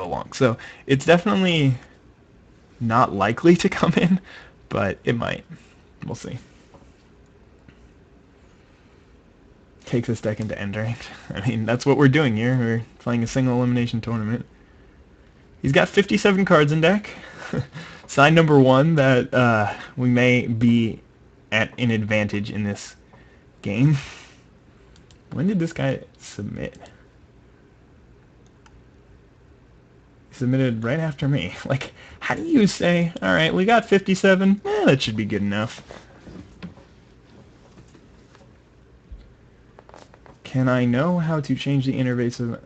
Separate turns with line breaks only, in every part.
long. So it's definitely not likely to come in, but it might. We'll see. Take this deck into end range. I mean, that's what we're doing here. We're playing a single elimination tournament. He's got 57 cards in deck. Sign number one that we may be at an advantage in this game. When did this guy submit? He submitted right after me. Like, how do you say, alright, we got 57, that should be good enough. Can I know how to change the interface of...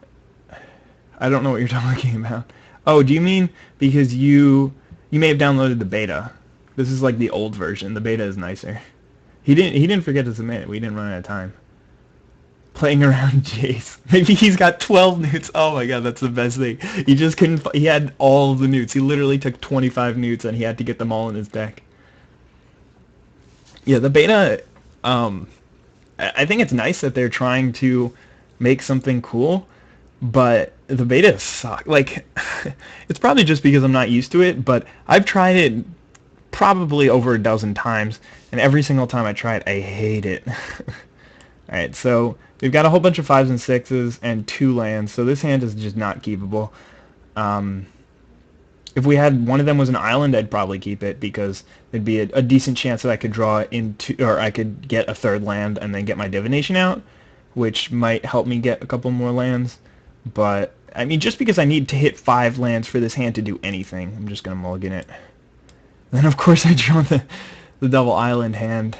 I don't know what you're talking about. Oh, do you mean because you may have downloaded the beta? This is like the old version. The beta is nicer. He didn't forget to submit it. We didn't run out of time. Playing around Jace. Maybe he's got 12 newts. Oh my god, that's the best thing. He just couldn't... He had all of the newts. He literally took 25 newts and he had to get them all in his deck. Yeah, the beta... I think it's nice that they're trying to make something cool, but the beta sucks. Like, it's probably just because I'm not used to it, but I've tried it probably over a dozen times, and every single time I try it, I hate it. Alright, so we've got a whole bunch of 5s and 6s and 2 lands, so this hand is just not keepable. If we had one of them was an island, I'd probably keep it because there'd be a decent chance that I could draw into, or I could get a 3rd land and then get my divination out, which might help me get a couple more lands. But I mean, just because I need to hit 5 lands for this hand to do anything, I'm just gonna mulligan it. Then of course I draw the double island hand.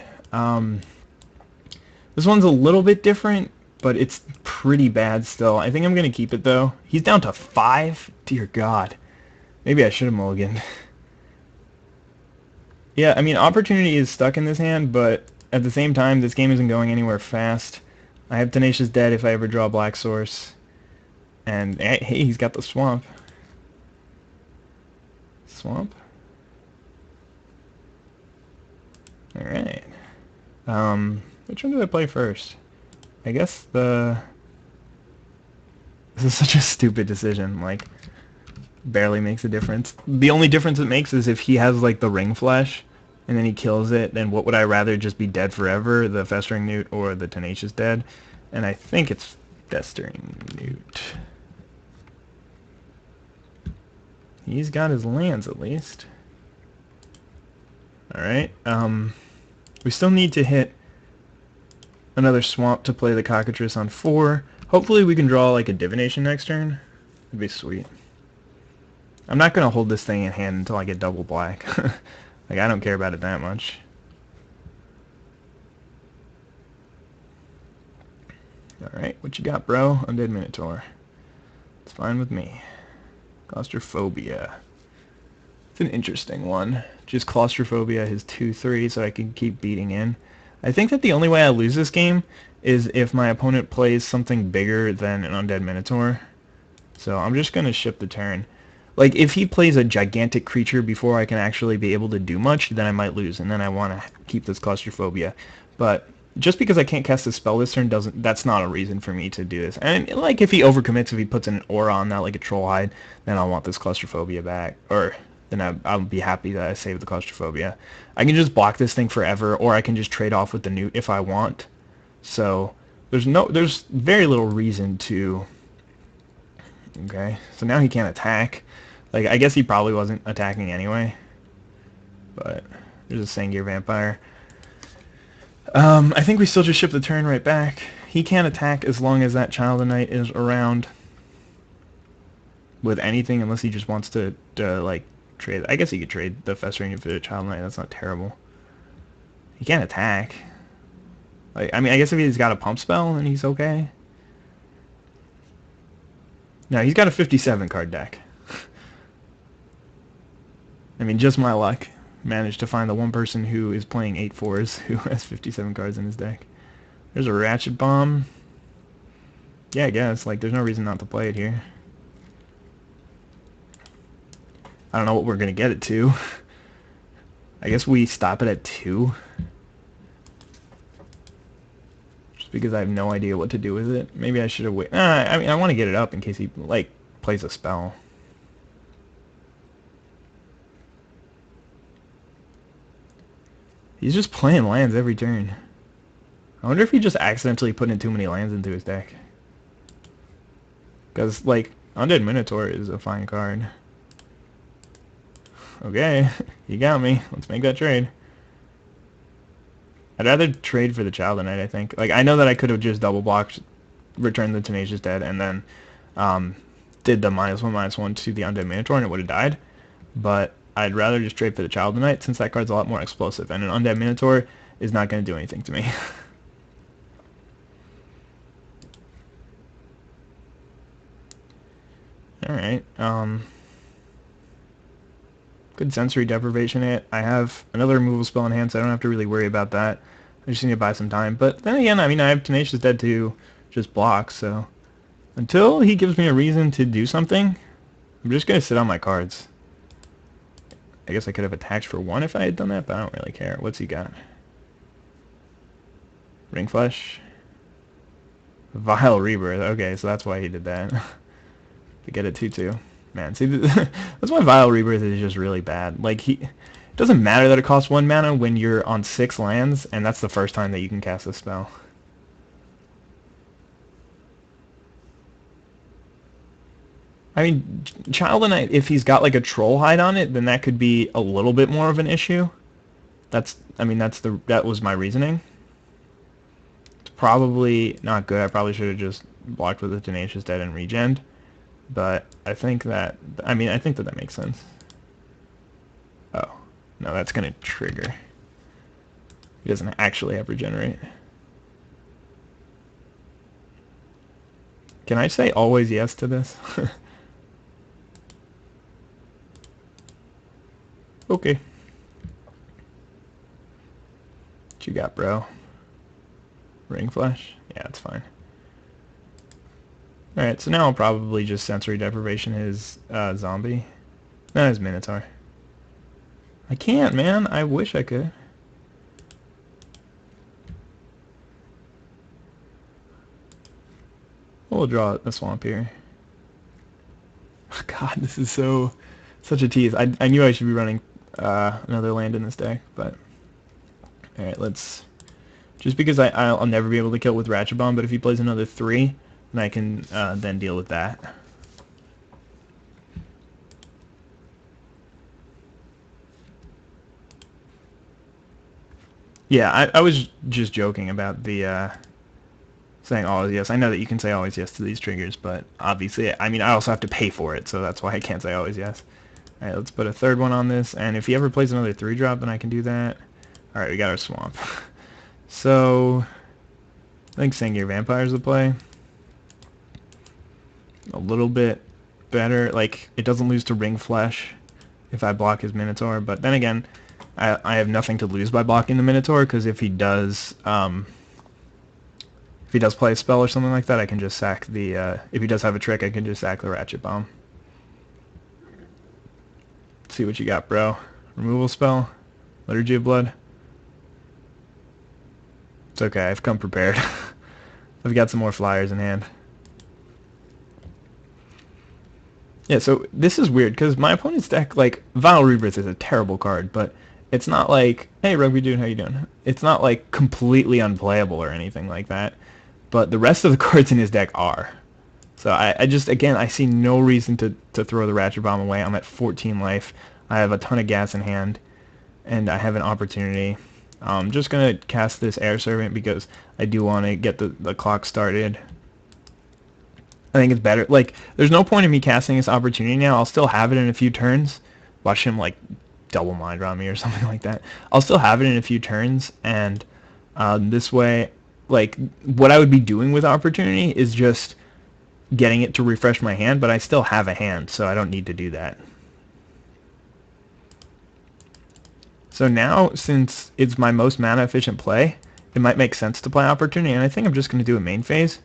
This one's a little bit different, but it's pretty bad still. I think I'm gonna keep it though. He's down to 5. Dear God. Maybe I should have mulliganed. Yeah, I mean, opportunity is stuck in this hand, but at the same time, this game isn't going anywhere fast. I have Tenacious Dead if I ever draw Black Source. And, hey, he's got the Swamp. Swamp? Alright. Which one do I play first? I guess the... This is such a stupid decision, like... barely makes a difference. The only difference it makes is if he has like the Ring Flesh and then he kills it, then what would I rather just be dead forever, the Festering Newt or the Tenacious Dead? And I think it's Festering Newt. He's got his lands at least. Alright, we still need to hit another Swamp to play the Cockatrice on 4. Hopefully we can draw like a Divination next turn. That'd be sweet. I'm not going to hold this thing in hand until I get double black. Like, I don't care about it that much. Alright, what you got, bro? Undead Minotaur. It's fine with me. Claustrophobia. It's an interesting one. Just Claustrophobia is 2/3, so I can keep beating in. I think that the only way I lose this game is if my opponent plays something bigger than an Undead Minotaur. So I'm just going to ship the turn. Like, if he plays a gigantic creature before I can actually be able to do much, then I might lose, and then I want to keep this Claustrophobia. But just because I can't cast a spell this turn that's not a reason for me to do this. And, like, if he overcommits, if he puts an aura on that, like a Trollhide, then I'll want this Claustrophobia back. Or, then I'll be happy that I saved the Claustrophobia. I can just block this thing forever, or I can just trade off with the Newt if I want. So, there's very little reason to... Okay, so now he can't attack. Like, I guess he probably wasn't attacking anyway. But there's a Sengir Vampire. I think we still just ship the turn right back. He can't attack as long as that Child of Night is around with anything, unless he just wants to like, trade. I guess he could trade the Festering for the Child of Night. That's not terrible. He can't attack. Like, I mean, I guess if he's got a pump spell, then he's okay. No, he's got a 57 card deck. I mean, just my luck. Managed to find the one person who is playing 8/4s who has 57 cards in his deck. There's a Ratchet Bomb. Yeah, I guess. Like, there's no reason not to play it here. I don't know what we're going to get it to. I guess we stop it at 2. Just because I have no idea what to do with it. Maybe I should have waited. I mean, I want to get it up in case he, like, plays a spell. He's just playing lands every turn. I wonder if he just accidentally put in too many lands into his deck. Because, like, Undead Minotaur is a fine card. Okay, you got me. Let's make that trade. I'd rather trade for the Child Knight, I think. Like, I know that I could have just double blocked, returned the Tenacious Dead, and then did the -1/-1 to the Undead Minotaur, and it would have died. But I'd rather just trade for the Child Knight, since that card's a lot more explosive, and an Undead Minotaur is not going to do anything to me. Alright, good sensory deprivation hit. I have another removal spell in hand, so I don't have to really worry about that. I just need to buy some time. But then again, I mean, I have Tenacious Dead to just block, so until he gives me a reason to do something, I'm just going to sit on my cards. I guess I could have attacked for 1 if I had done that, but I don't really care. What's he got? Ring Flesh? Vile Rebirth. Okay, so that's why he did that. To get it 2/2. Man, see, that's why Vile Rebirth is just really bad. Like, it doesn't matter that it costs 1 mana when you're on 6 lands, and that's the first time that you can cast this spell. I mean, Child Knight, if he's got like a Troll Hide on it, then that could be a little bit more of an issue. I mean, that was my reasoning. It's probably not good. I probably should have just blocked with the Tenacious Dead and regened. But I think that that makes sense. Oh, no, that's going to trigger. He doesn't actually have regenerate. Can I say always yes to this? Okay. What you got, bro? Ring Flesh? Yeah, it's fine. Alright, so now I'll probably just sensory deprivation his zombie. No, his Minotaur. I can't, man. I wish I could. We'll draw a swamp here. God, this is such a tease. I knew I should be running another land in this deck, but alright, let's... Just because I'll never be able to kill with Ratchet Bomb, but if he plays another 3, then I can then deal with that. Yeah, I was just joking about the saying always yes. I know that you can say always yes to these triggers, but obviously, I mean, I also have to pay for it, so that's why I can't say always yes. Alright, let's put a 3rd one on this, and if he ever plays another 3-drop, then I can do that. Alright, we got our swamp. So, I think Sengir Vampire's the play. A little bit better. Like, it doesn't lose to Ring Flesh if I block his Minotaur, but then again, I have nothing to lose by blocking the Minotaur, because if he does play a spell or something like that, I can just sack the, if he does have a trick, I can just sack the Ratchet Bomb. Let's see what you got, bro. Removal spell? Liturgy of Blood? It's okay, I've come prepared. I've got some more flyers in hand. Yeah, so this is weird, because my opponent's deck, like, Vile Rebirth is a terrible card, but it's not like, hey, Rugby Dude, how you doing? It's not, like, completely unplayable or anything like that, but the rest of the cards in his deck are. So I just, again, I see no reason to throw the Ratchet Bomb away. I'm at 14 life. I have a ton of gas in hand, and I have an opportunity. I'm just going to cast this Air Servant because I do want to get the clock started. I think it's better. Like, there's no point in me casting this opportunity now. I'll still have it in a few turns. Watch him, like, double Mind Draw me or something like that. I'll still have it in a few turns, and this way, like, what I would be doing with opportunity is just getting it to refresh my hand, but I still have a hand, so I don't need to do that. So now, since it's my most mana efficient play, it might make sense to play opportunity, and I think I'm just going to do a main phase.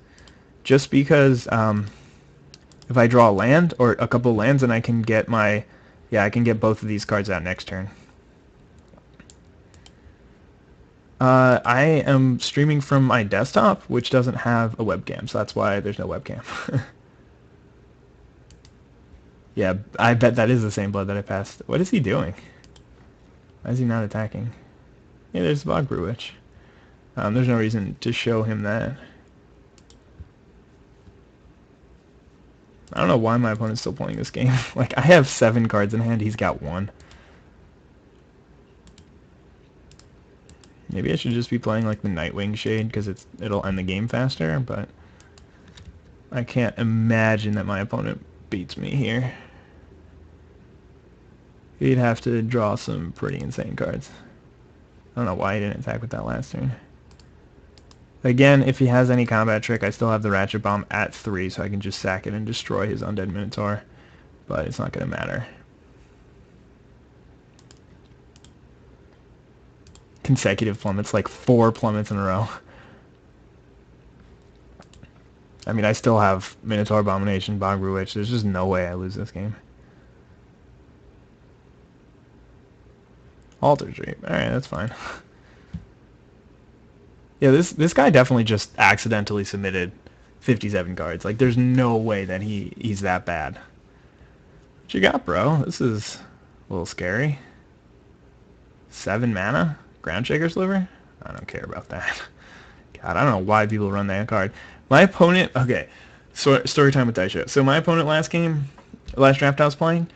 Just because if I draw a land or a couple of lands, then I can get I can get both of these cards out next turn. I am streaming from my desktop, which doesn't have a webcam, so that's why there's no webcam. Yeah, I bet that is the same blood that I passed. What is he doing? Why is he not attacking? Yeah, there's Bogbrew Witch. There's no reason to show him that. I don't know why my opponent's still playing this game. Like, I have 7 cards in hand, he's got 1. Maybe I should just be playing like the Nightwing Shade because it'll end the game faster, but I can't imagine that my opponent beats me here. He'd have to draw some pretty insane cards. I don't know why he didn't attack with that last turn. Again, if he has any combat trick, I still have the Ratchet Bomb at 3, so I can just sack it and destroy his Undead Minotaur. But it's not going to matter. Consecutive plummets, like 4 plummets in a row. I mean, I still have Minotaur Abomination, Bogbrew Witch. There's just no way I lose this game. Altar's Reap. Alright, that's fine. Yeah, this guy definitely just accidentally submitted 57 cards. Like, there's no way that he's that bad. What you got, bro? This is a little scary. 7 mana? Groundshaker Sliver? I don't care about that. God, I don't know why people run that card. My opponent... Okay, so story time with Daisho. So my opponent last draft I was playing,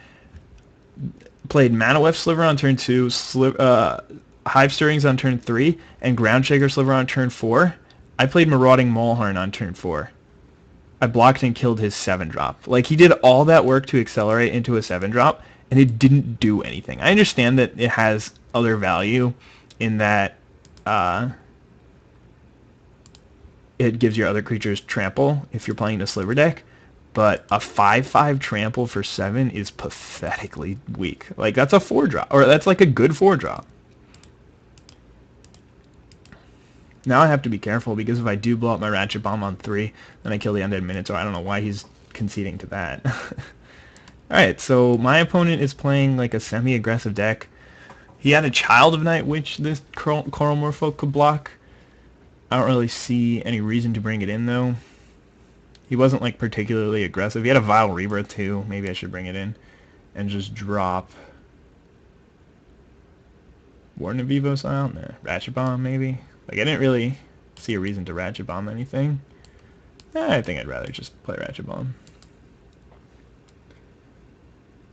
played Mana Weft Sliver on turn 2, Hive Stirrings on turn 3, and Groundshaker Sliver on turn 4. I played Marauding Moleharn on turn 4. I blocked and killed his 7-drop. Like, he did all that work to accelerate into a 7-drop, and it didn't do anything. I understand that it has other value in that it gives your other creatures trample if you're playing a Sliver deck, but a 5/5 trample for 7 is pathetically weak. Like, that's a 4-drop, or that's like a good 4-drop. Now I have to be careful, because if I do blow up my Ratchet Bomb on 3, then I kill the Undead Minotaur. I don't know why he's conceding to that. Alright, so my opponent is playing like a semi-aggressive deck. He had a Child of Night, which this Coral Morpho could block. I don't really see any reason to bring it in, though. He wasn't like particularly aggressive. He had a Vile Rebirth, too. Maybe I should bring it in and just drop Warden of Vivos out. Nah, Ratchet Bomb, maybe. Like, I didn't really see a reason to Ratchet Bomb anything. I think I'd rather just play Ratchet Bomb.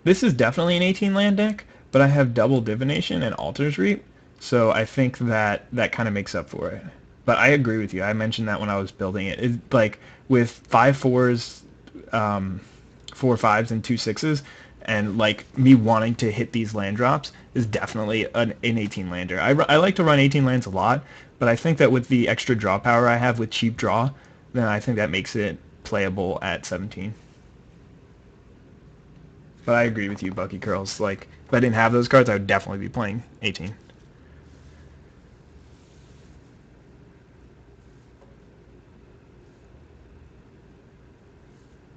This is definitely an 18 land deck, but I have double Divination and Altar's Reap, so I think that kind of makes up for it. But I agree with you. I mentioned that when I was building it. It's like with 5 4s, 4 5s, and 2 6s, and like me wanting to hit these land drops is definitely an 18 lander. I like to run 18 lands a lot, but I think that with the extra draw power I have with cheap draw, then I think that makes it playable at 17. But I agree with you, Bucky Curls. Like, if I didn't have those cards, I would definitely be playing 18.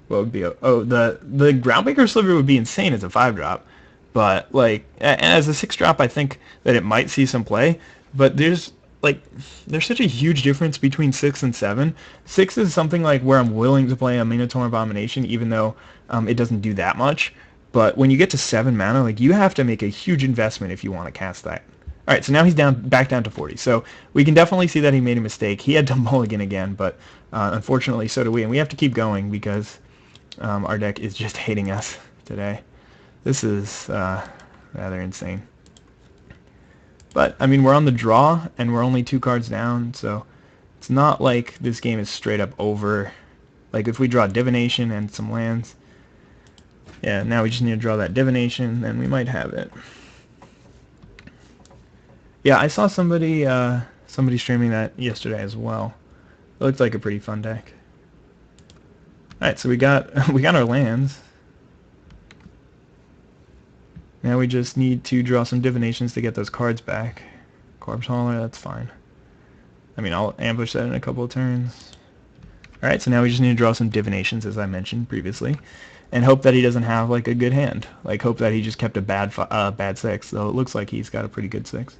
What would be the Groundbreaker Sliver would be insane as a 5-drop, but like as a 6-drop, I think that it might see some play. But there's such a huge difference between 6 and 7. 6 is something like where I'm willing to play a Minotaur Abomination, even though it doesn't do that much. But when you get to 7 mana, like, you have to make a huge investment if you want to cast that. All right, so now he's back down to 40. So we can definitely see that he made a mistake. He had to mulligan again, but unfortunately so do we. And we have to keep going because our deck is just hating us today. This is rather insane. But, I mean, we're on the draw, and we're only 2 cards down, so it's not like this game is straight up over. Like, if we draw Divination and some lands, yeah, now we just need to draw that Divination, then we might have it. Yeah, I saw somebody streaming that yesterday as well. It looked like a pretty fun deck. Alright, so we got our lands. Now we just need to draw some Divinations to get those cards back. Corpse Hauler, that's fine. I mean, I'll ambush that in a couple of turns. Alright, so now we just need to draw some Divinations, as I mentioned previously, and hope that he doesn't have, like, a good hand. Like, hope that he just kept a bad 6, so it looks like he's got a pretty good 6.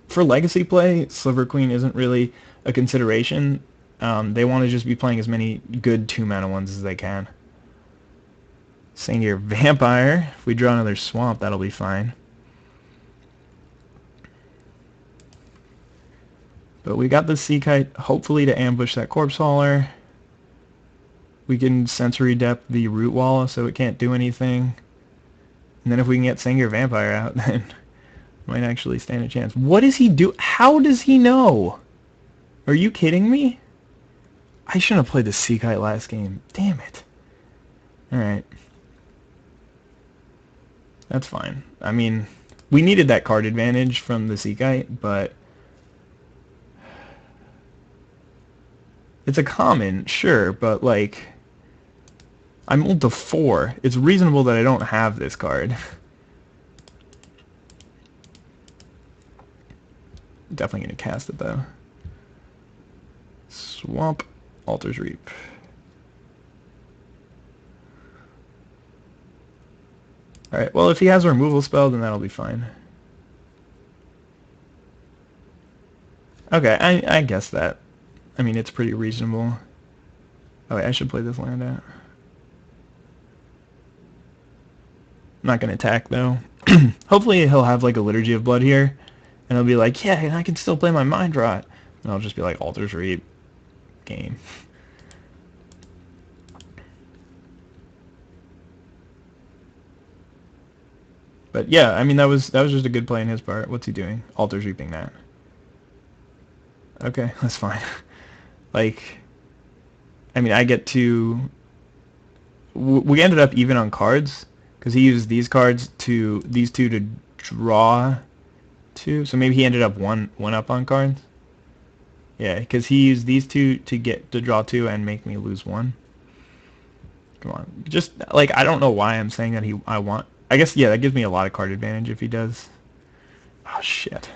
For Legacy play, Sliver Queen isn't really a consideration. They want to just be playing as many good 2-mana ones as they can. Senior Vampire. If we draw another Swamp, that'll be fine. But we got the Sea Kite, hopefully to ambush that Corpse Hauler. We can Sensory Depth the Root Wall so it can't do anything. And then if we can get Sengir Vampire out, then might actually stand a chance. What does he do? How does he know? Are you kidding me? I shouldn't have played the Sea Kite last game. Damn it. Alright. That's fine. I mean, we needed that card advantage from the Sea Kite, but it's a common, sure, but like, I'm ult to 4. It's reasonable that I don't have this card. Definitely gonna cast it though. Swamp, Altar's Reap. Alright, well if he has a removal spell, then that'll be fine. Okay, I guess that. I mean, it's pretty reasonable. Oh wait, I should play this land out. I'm not gonna attack though. Hopefully he'll have like a Liturgy of Blood here, and he'll be like, yeah, I can still play my Mind Rot. And I'll just be like, Altar's Reap. Game. But yeah, I mean that was just a good play on his part. What's he doing? Altar's Reaping that. Okay, that's fine. Like, I mean, I get to. We ended up even on cards because he used these cards to these two to draw two. So maybe he ended up one up on cards. Yeah, because he used these two to get to draw 2 and make me lose 1. Come on, just like I don't know why I'm saying that I want. I guess yeah, that gives me a lot of card advantage if he does. Oh shit.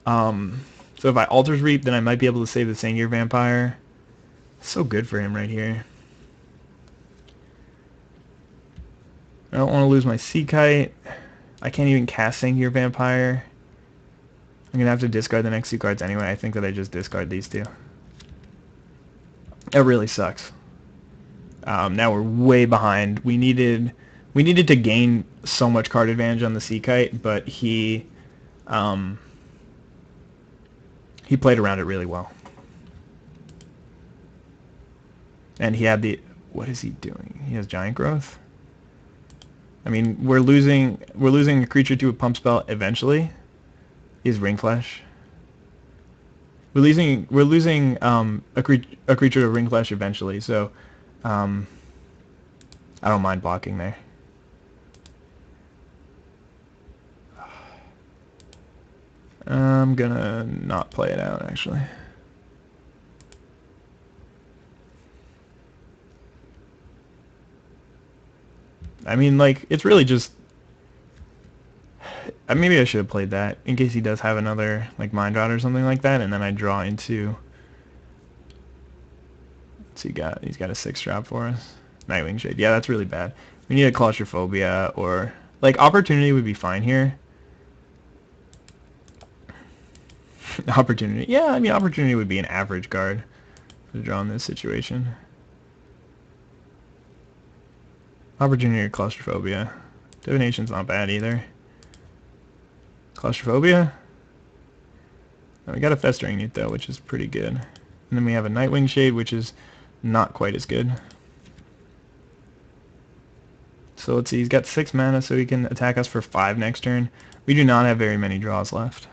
So if I Altar's Reap, then I might be able to save the Sengir Vampire. So good for him right here. I don't want to lose my Sea Kite. I can't even cast Sengir Vampire. I'm going to have to discard the next 2 cards anyway. I think that I just discard these 2. That really sucks. Now we're way behind. We needed to gain so much card advantage on the Sea Kite, but he played around it really well. And he had the... What is he doing? He has Giant Growth? I mean, we're losing a creature to a pump spell eventually. He has Ring Flash. We're losing a creature to Ring Flash eventually, so I don't mind blocking there. I'm gonna not play it out, actually. I mean, like, it's really just... Maybe I should have played that, in case he does have another, like, Mind Rot or something like that, and then I draw into... So he's got a 6-drop for us. Nightwing Shade. Yeah, that's really bad. We need a Claustrophobia, or... Like, Opportunity would be fine here. Opportunity. Yeah, I mean, Opportunity would be an average card to draw in this situation. Opportunity or Claustrophobia. Divination's not bad either. Claustrophobia? Oh, we got a Festering Newt though, which is pretty good. And then we have a Nightwing Shade, which is not quite as good. So let's see, he's got 6 mana, so he can attack us for 5 next turn. We do not have very many draws left.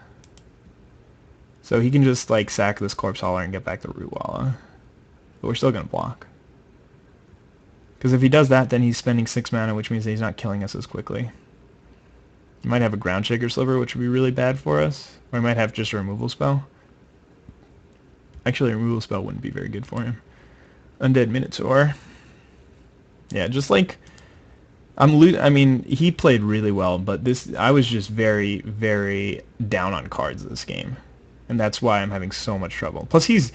So he can just like sack this Corpse Hauler and get back the Root Walla. But we're still going to block. Because if he does that, then he's spending 6 mana, which means that he's not killing us as quickly. He might have a Ground Shaker Sliver, which would be really bad for us. Or he might have just a removal spell. Actually, a removal spell wouldn't be very good for him. Undead Minotaur. Yeah, just like... I mean, he played really well, but I was just very, very down on cards this game. And that's why I'm having so much trouble. Plus, he's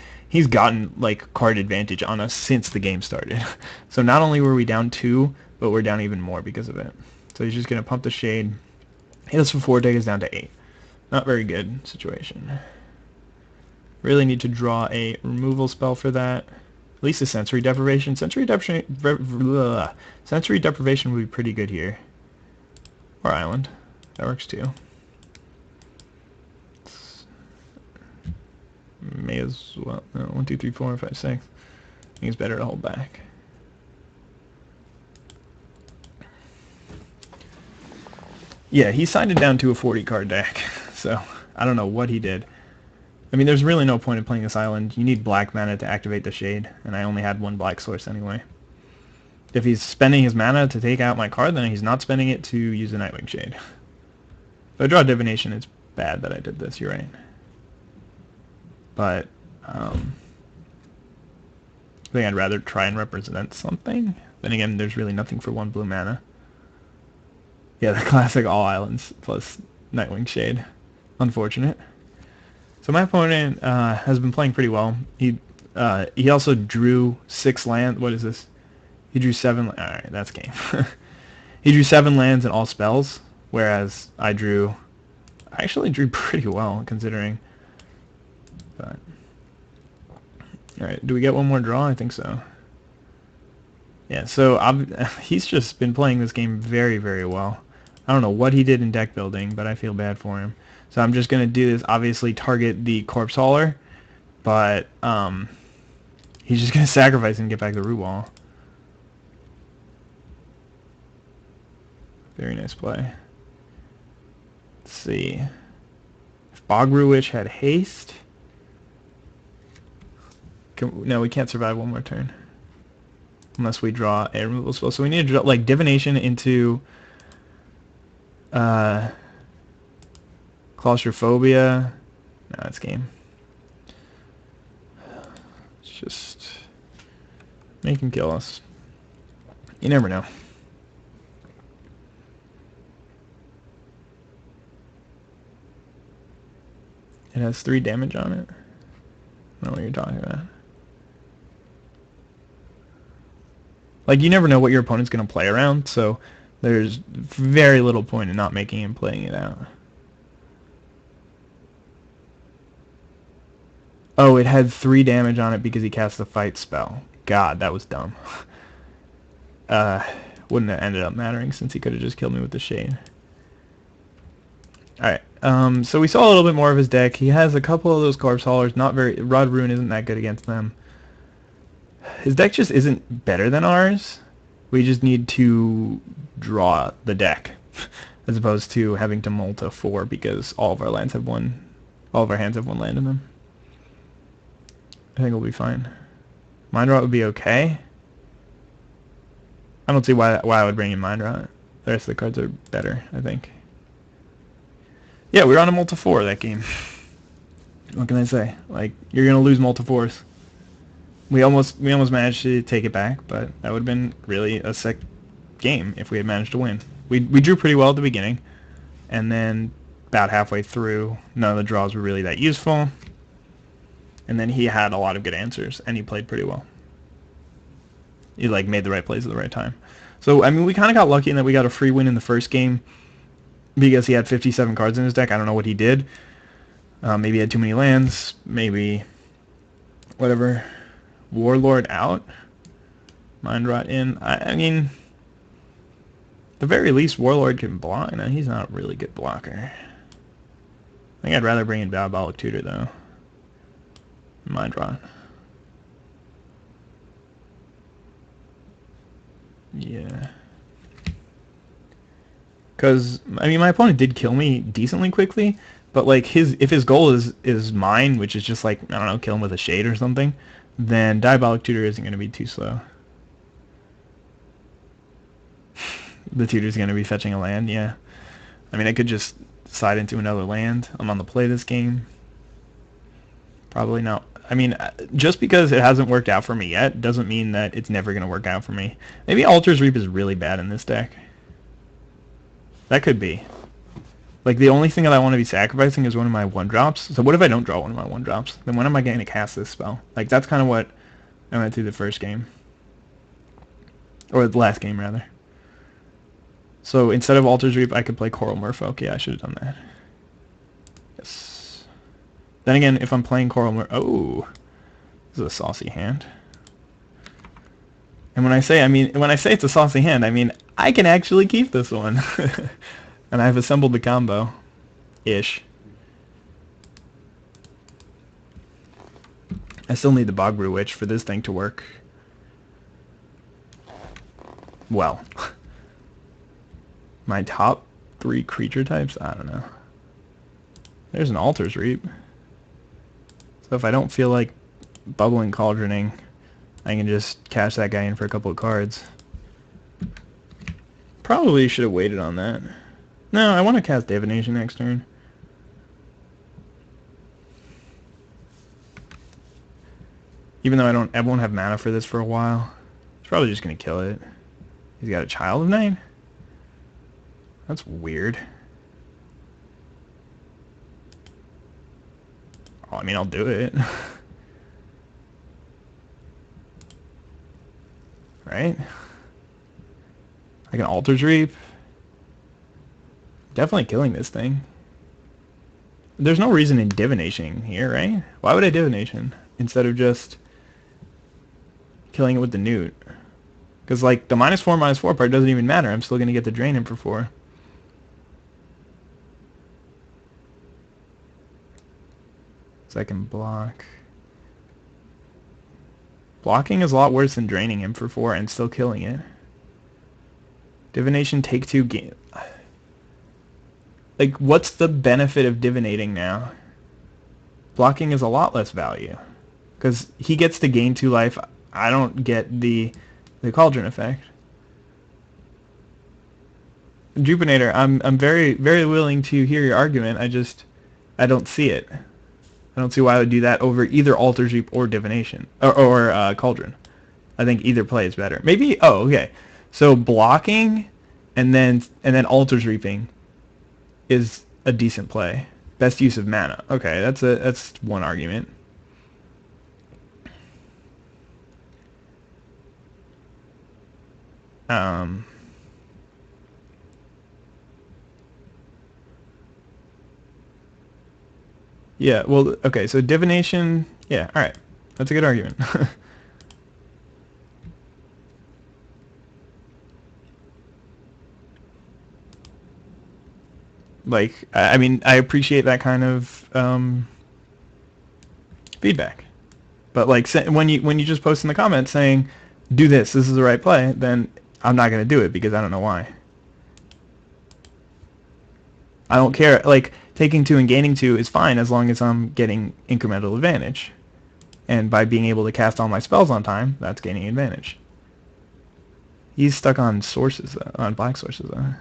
gotten, like, card advantage on us since the game started. So not only were we down 2, but we're down even more because of it. So he's just going to pump the Shade. Hit us for 4, take us down to 8. Not very good situation. Really need to draw a removal spell for that. At least a Sensory Deprivation. Sensory Deprivation would be pretty good here. Or Island. That works too. may as well. No, 1, 2, 3, 4, 5, 6. I think it's better to hold back. Yeah, he signed it down to a 40 card deck, so I don't know what he did. I mean, there's really no point in playing this island. You need black mana to activate the Shade, and I only had one black source anyway. If he's spending his mana to take out my card, then he's not spending it to use the Nightwing Shade. If I draw Divination, it's bad that I did this, you're right. But, I think I'd rather try and represent something. Then again, there's really nothing for 1 blue mana. Yeah, the classic all islands plus Nightwing Shade. Unfortunate. So my opponent has been playing pretty well. He also drew 6 lands. What is this? He drew 7. Alright, that's game. He drew 7 lands and all spells, whereas I actually drew pretty well considering. But alright, do we get one more draw? I think so. Yeah, so he's just been playing this game very, very well. I don't know what he did in deck building, but I feel bad for him. So I'm just going to do this, obviously target the Corpse Hauler, but he's just going to sacrifice and get back the Root Wall. Very nice play. Let's see. If Bogbrew Witch had haste... No, we can't survive one more turn. Unless we draw a removal spell. So we need to draw, like, Divination into... Claustrophobia. No, that's game. It's just... make him kill us. You never know. It has 3 damage on it. I don't know what you're talking about. Like, you never know what your opponent's going to play around, so there's very little point in not making him playing it out. Oh, it had 3 damage on it because he cast the fight spell. God, that was dumb. Wouldn't have ended up mattering since he could have just killed me with the Shade. Alright, so we saw a little bit more of his deck. He has a couple of those Corpse Haulers. Rod Rune isn't that good against them. His deck just isn't better than ours. We just need to draw the deck, as opposed to having to multa 4 because all of our hands have 1 land in them. I think we'll be fine. Mind Rot would be okay. I don't see why I would bring in Mind Rot. The rest of the cards are better, I think. Yeah, we were on a multi 4 that game. What can I say? Like, you're gonna lose multi 4s. We almost managed to take it back, but that would have been really a sick game if we had managed to win. We drew pretty well at the beginning, and then about halfway through, none of the draws were really that useful. And then he had a lot of good answers, and he played pretty well. He like made the right plays at the right time. So I mean, we kind of got lucky in that we got a free win in the first game because he had 57 cards in his deck. I don't know what he did. Maybe he had too many lands. Maybe whatever. Warlord out. Mind Rot in. I mean, at the very least, Warlord can block. No, he's not a really good blocker. I think I'd rather bring in Diabolic Tutor though. Mind Rot. Yeah. Because, I mean, my opponent did kill me decently quickly, but, like, if his goal is mine, which is just, like, I don't know, kill him with a Shade or something, then Diabolic Tutor isn't going to be too slow. The Tutor's going to be fetching a land, yeah. I mean, I could just slide into another land. I'm on the play this game. Probably not. I mean, just because it hasn't worked out for me yet doesn't mean that it's never going to work out for me. Maybe Altar's Reap is really bad in this deck. That could be. Like, the only thing that I want to be sacrificing is one of my 1-drops. So what if I don't draw one of my 1-drops? Then when am I going to cast this spell? Like, that's kind of what I went through the first game. Or the last game, rather. So instead of Altar's Reap, I could play Coral Merfolk. Yeah, I should have done that. Yes. Then again, if I'm playing Coral Merfolk... Oh! This is a saucy hand. And when I say it's a saucy hand, I mean, I can actually keep this one. And I've assembled the combo. Ish. I still need the Bogbrew Witch for this thing to work well. My top 3 creature types? I don't know. There's an Altar's Reap. So if I don't feel like bubbling cauldroning, I can just cash that guy in for a couple of cards. Probably should have waited on that. No, I want to cast Divination next turn. Even though I won't have mana for this for a while. He's probably just going to kill it. He's got a Child of Night? That's weird. Oh, I mean, I'll do it. Right? I can Altar's Reap. Definitely killing this thing. There's no reason in Divination here, right? Why would I Divination instead of just killing it with the Newt? Because, like, the -4/-4 part doesn't even matter. I'm still going to get the drain in for 4. So I can block. Blocking is a lot worse than draining him for 4 and still killing it. Divination, take 2 game. Like, what's the benefit of divinating now? Blocking is a lot less value. Because he gets to gain 2 life. I don't get the cauldron effect. Jupinator, I'm very, very willing to hear your argument. I don't see it. I don't see why I would do that over either Altar's Reap or Divination. Or Cauldron. I think either play is better. Maybe, oh, okay. So blocking and then Altar's Reaping is a decent play. Best use of mana. Okay, that's one argument. Yeah, well, okay, so Divination, yeah, alright. That's a good argument. Like, I mean, I appreciate that kind of feedback. But like, when you just post in the comments saying, do this is the right play, then I'm not going to do it because I don't know why. I don't care. Like, taking 2 and gaining 2 is fine as long as I'm getting incremental advantage. And by being able to cast all my spells on time, that's gaining advantage. He's stuck on sources, on black sources, though.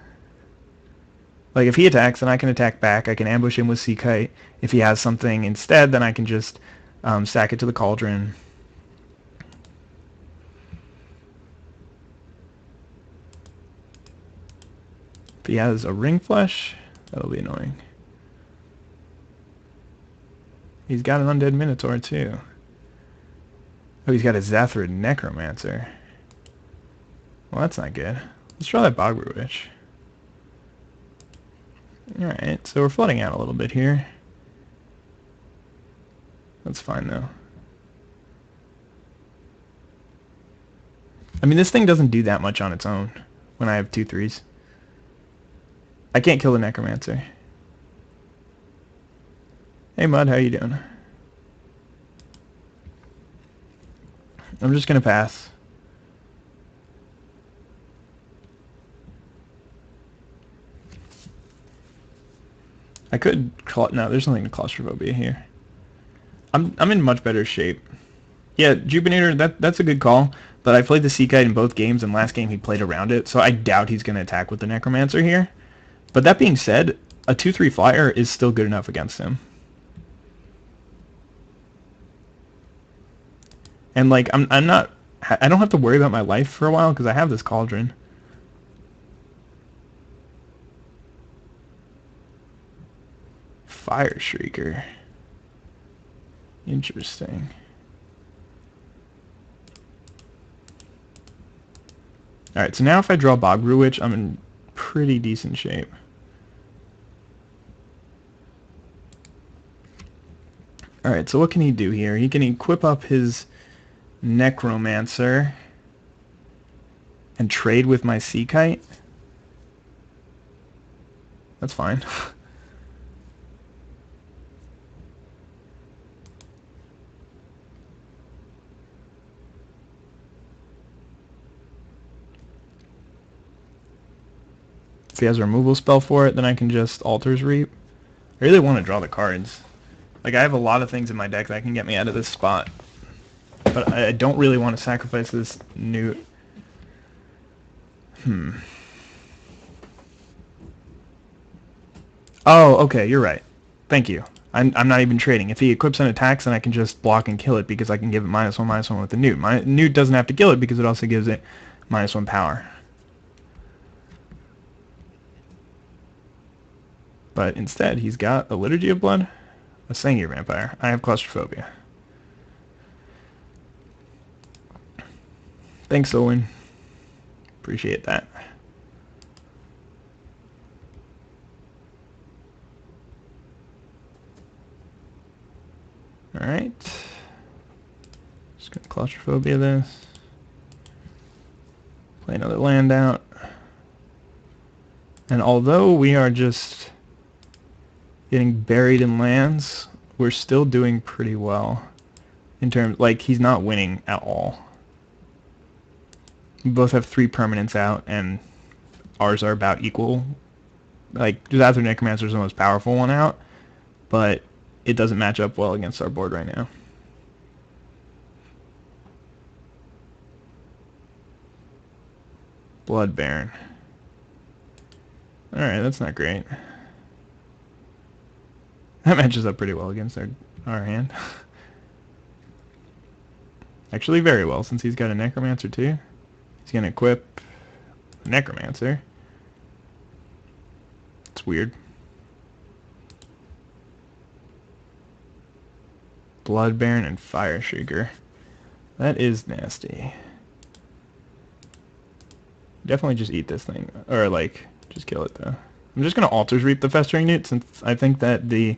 Like, if he attacks, then I can attack back. I can ambush him with Sea Kite. If he has something instead, then I can just stack it to the Cauldron. If he has a Ring Flesh, that'll be annoying. He's got an Undead Minotaur, too. Oh, he's got a Zathrid Necromancer. Well, that's not good. Let's try that Bogbrew Witch. Alright, so we're flooding out a little bit here. That's fine, though. I mean, this thing doesn't do that much on its own when I have 2/3s. I can't kill the Necromancer. Hey, Mud, how you doing? I'm just going to pass. I could... No, there's nothing to claustrophobia here. I'm in much better shape. Yeah, Jupinator, that's a good call. But I played the Sea Kite in both games, and last game he played around it, so I doubt he's going to attack with the Necromancer here. But that being said, a 2/3 flyer is still good enough against him. And like, I'm not... I don't have to worry about my life for a while, because I have this Cauldron. Fire Shrieker. Interesting. Alright, so now if I draw Bogbrew Witch, I'm in pretty decent shape. Alright, so what can he do here? He can equip up his Necromancer and trade with my Sea Kite. That's fine. If he has a removal spell for it, then I can just Altars Reap. I really want to draw the cards. Like, I have a lot of things in my deck that can get me out of this spot. But I don't really want to sacrifice this Newt. Oh, okay, you're right. Thank you. I'm not even trading. If he equips and attacks, then I can just block and kill it because I can give it -1/-1 with the Newt. My Newt doesn't have to kill it because it also gives it -1 power. But instead, he's got a Liturgy of Blood, a Sengir Vampire. I have Claustrophobia. Thanks, Owen. Appreciate that. Alright. Just gonna Claustrophobia this. Play another land out. And although we are just getting buried in lands, we're still doing pretty well. In terms, like, he's not winning at all. We both have 3 permanents out, and ours are about equal. Like, Disaster Necromancer is the most powerful one out, but it doesn't match up well against our board right now. Blood Baron. Alright, that's not great. That matches up pretty well against our hand. Actually, very well, since he's got a Necromancer too. He's going to equip a Necromancer. It's weird. Blood Baron and Fire Shrieker. That is nasty. Definitely just eat this thing. Or, like, just kill it, though. I'm just going to Altars Reap the Festering Newt, since I think that the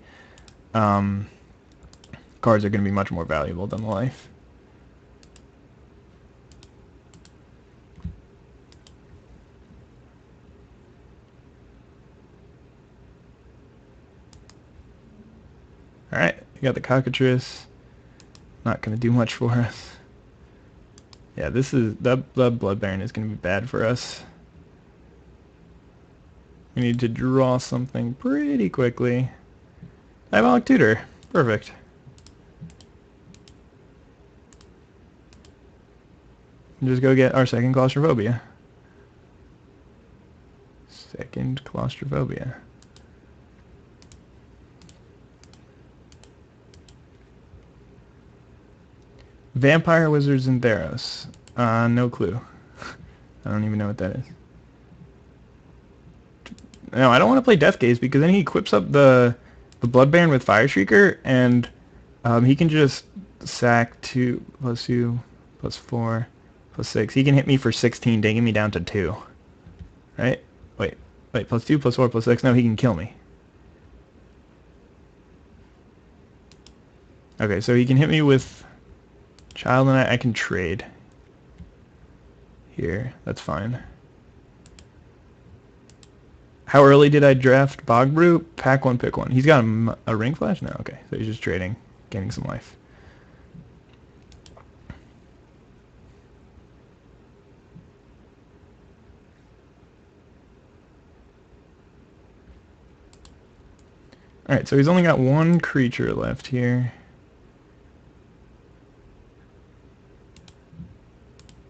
cards are going to be much more valuable than the life. Alright, we got the Cockatrice. Not going to do much for us. Yeah, this is... the Blood Baron is going to be bad for us. We need to draw something pretty quickly. Diabolic Tutor. Perfect. Just go get our second Claustrophobia. Second Claustrophobia. Vampire Wizards and Theros. No clue. I don't even know what that is. No, I don't want to play Death Gaze because then he equips up the Blood Baron with Fire Shrieker, and he can just sack 2 plus 2 plus 4 plus 6. He can hit me for 16, taking me down to 2. Right? Wait, plus 2 plus 4 plus 6. No, he can kill me. Okay, so he can hit me with Child, and I can trade here. That's fine. How early did I draft Bogbrew? Pack 1, pick 1. He's got a Ring Flash? No, okay. So he's just trading, gaining some life. Alright, so he's only got 1 creature left here.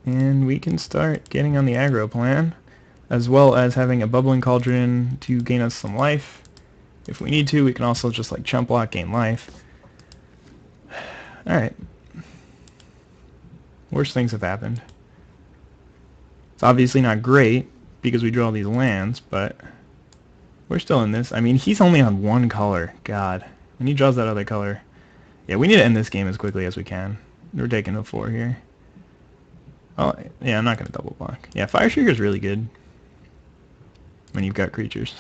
And we can start getting on the aggro plan, as well as having a Bubbling Cauldron to gain us some life. If we need to, we can also just like chump block, gain life. Alright. Worse things have happened. It's obviously not great, because we draw these lands, but we're still in this. I mean, he's only on 1 color. God. When he draws that other color. Yeah, we need to end this game as quickly as we can. We're taking a 4 here. Oh, yeah, I'm not going to double block. Yeah, Fire Shrieker is really good when you've got creatures.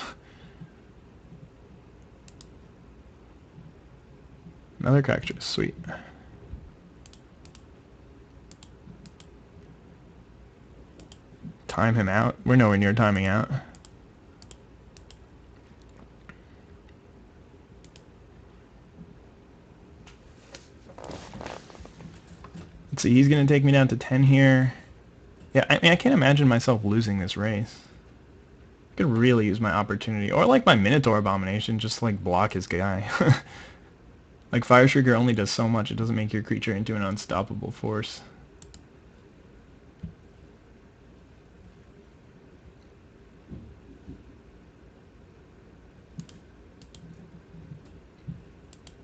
Another Cockatrice, sweet. Time him out. We're nowhere near timing out. Let's see, he's going to take me down to 10 here. Yeah, I mean, I can't imagine myself losing this race. Could really use my opportunity. Or like my Minotaur Abomination, just like block his guy. Like Fire Trigger only does so much, it doesn't make your creature into an unstoppable force.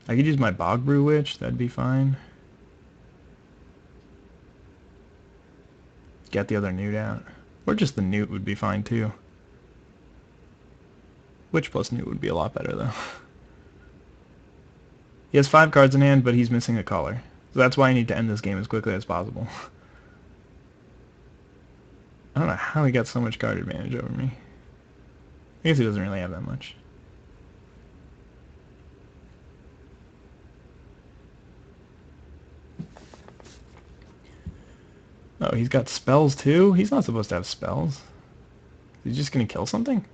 I could use my Bogbrew Witch, that'd be fine. Get the other Newt out. Or just the Newt would be fine too. Witch plus Newt would be a lot better though. He has 5 cards in hand, but he's missing a color. So that's why I need to end this game as quickly as possible. I don't know how he got so much card advantage over me. I guess he doesn't really have that much. Oh, he's got spells too? He's not supposed to have spells. He's just gonna kill something?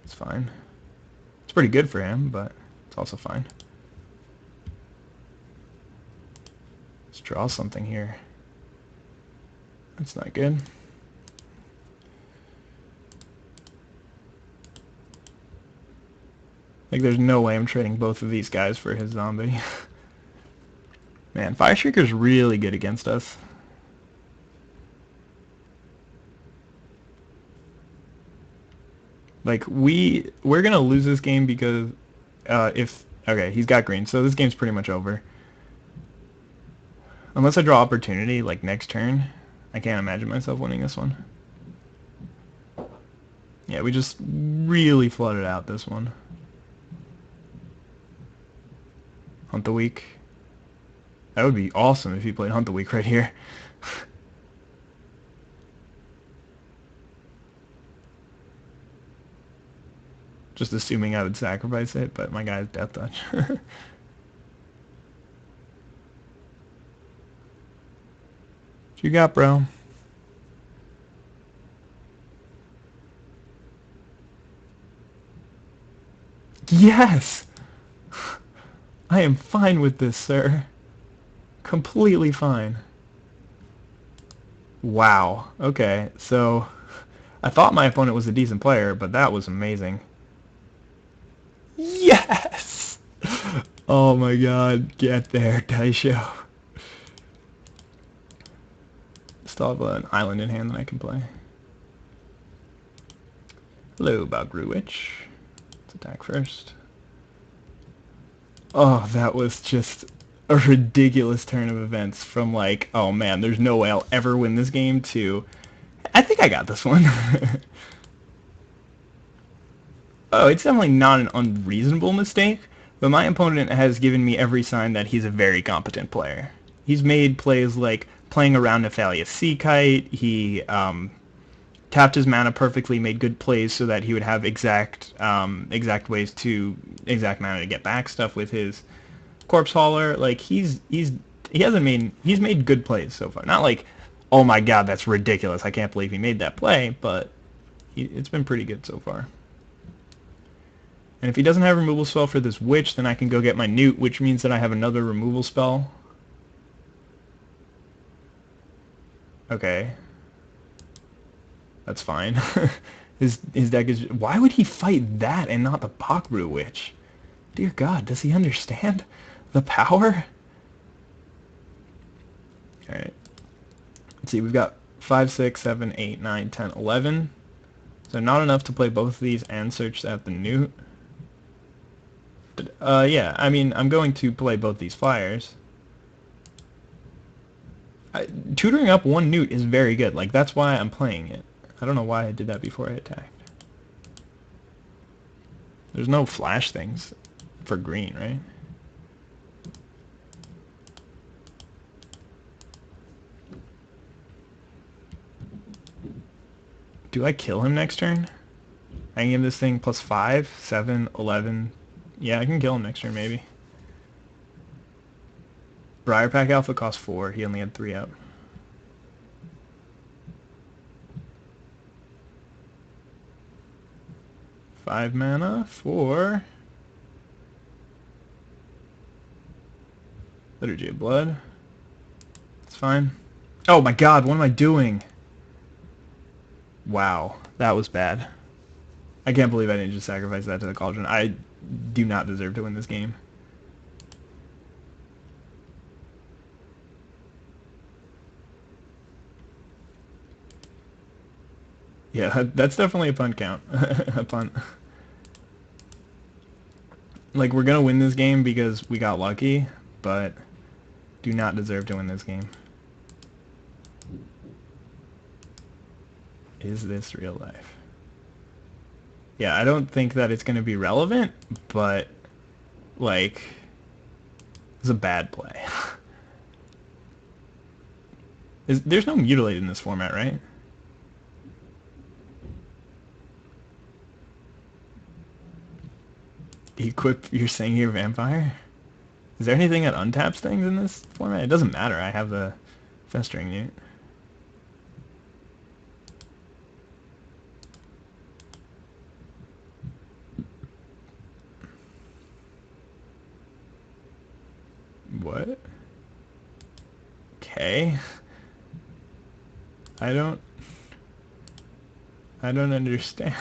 It's fine. It's pretty good for him, but it's also fine. Let's draw something here. That's not good. Like, there's no way I'm trading both of these guys for his zombie. Man, Fire Shrieker's really good against us. Like, we're gonna lose this game because okay, he's got green, so this game's pretty much over. Unless I draw opportunity, like next turn, I can't imagine myself winning this one. Yeah, we just really flooded out this one. Hunt the Week. That would be awesome if he played Hunt the Week right here. Just assuming I would sacrifice it, but my guy's Death Touch. What you got, bro? Yes! I am fine with this, sir. Completely fine. Wow. Okay, so I thought my opponent was a decent player, but that was amazing. Yes! Oh my god, get there, Daisho. Still have an island in hand that I can play. Hello, Bogbrew Witch. Let's attack first. Oh, that was just a ridiculous turn of events from like, oh man, there's no way I'll ever win this game to, I think I got this one. Oh, it's definitely not an unreasonable mistake, but my opponent has given me every sign that he's a very competent player. He's made plays like playing around Nephalia's Sea Kite, he tapped his mana perfectly, made good plays so that he would have exact mana to get back stuff with his Corpse Hauler. Like he's made good plays so far. Not like, oh my god, that's ridiculous, I can't believe he made that play, but it's been pretty good so far. And if he doesn't have a removal spell for this witch, then I can go get my Newt, which means that I have another removal spell. Okay. That's fine. his deck is... Why would he fight that and not the Bogbrew Witch? Dear God, does he understand the power? Alright. Let's see, we've got 5, 6, 7, 8, 9, 10, 11. So not enough to play both of these and search out the Newt. Yeah, I mean, I'm going to play both these flyers. Tutoring up one Newt is very good. Like, that's why I'm playing it. I don't know why I did that before I attacked. There's no flash things for green, right? Do I kill him next turn? I can give this thing plus 5, 7, 11. Yeah, I can kill him next turn, maybe. Briarpack Alpha cost 4. He only had 3 out. Five mana for Liturgy of Blood. It's fine. Oh my god, what am I doing? Wow, that was bad. I can't believe I didn't just sacrifice that to the Cauldron. I do not deserve to win this game. Yeah, that's definitely a punt count. A punt. Like, we're gonna win this game because we got lucky, but do not deserve to win this game. Is this real life? Yeah, I don't think that it's gonna be relevant, but, like, it's a bad play. There's no mutilate in this format, right? Equip your Sengir Vampire? Is there anything that untaps things in this format? It doesn't matter. I have the Festering Newt. What? Okay. I don't understand.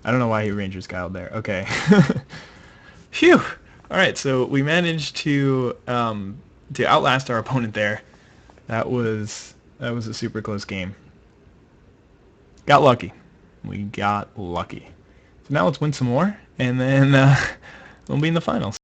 I don't know why he Ranger Skyled there. Okay. Phew. All right, so we managed to outlast our opponent there. That was a super close game. Got lucky. We got lucky. So now let's win some more, and then we'll be in the finals.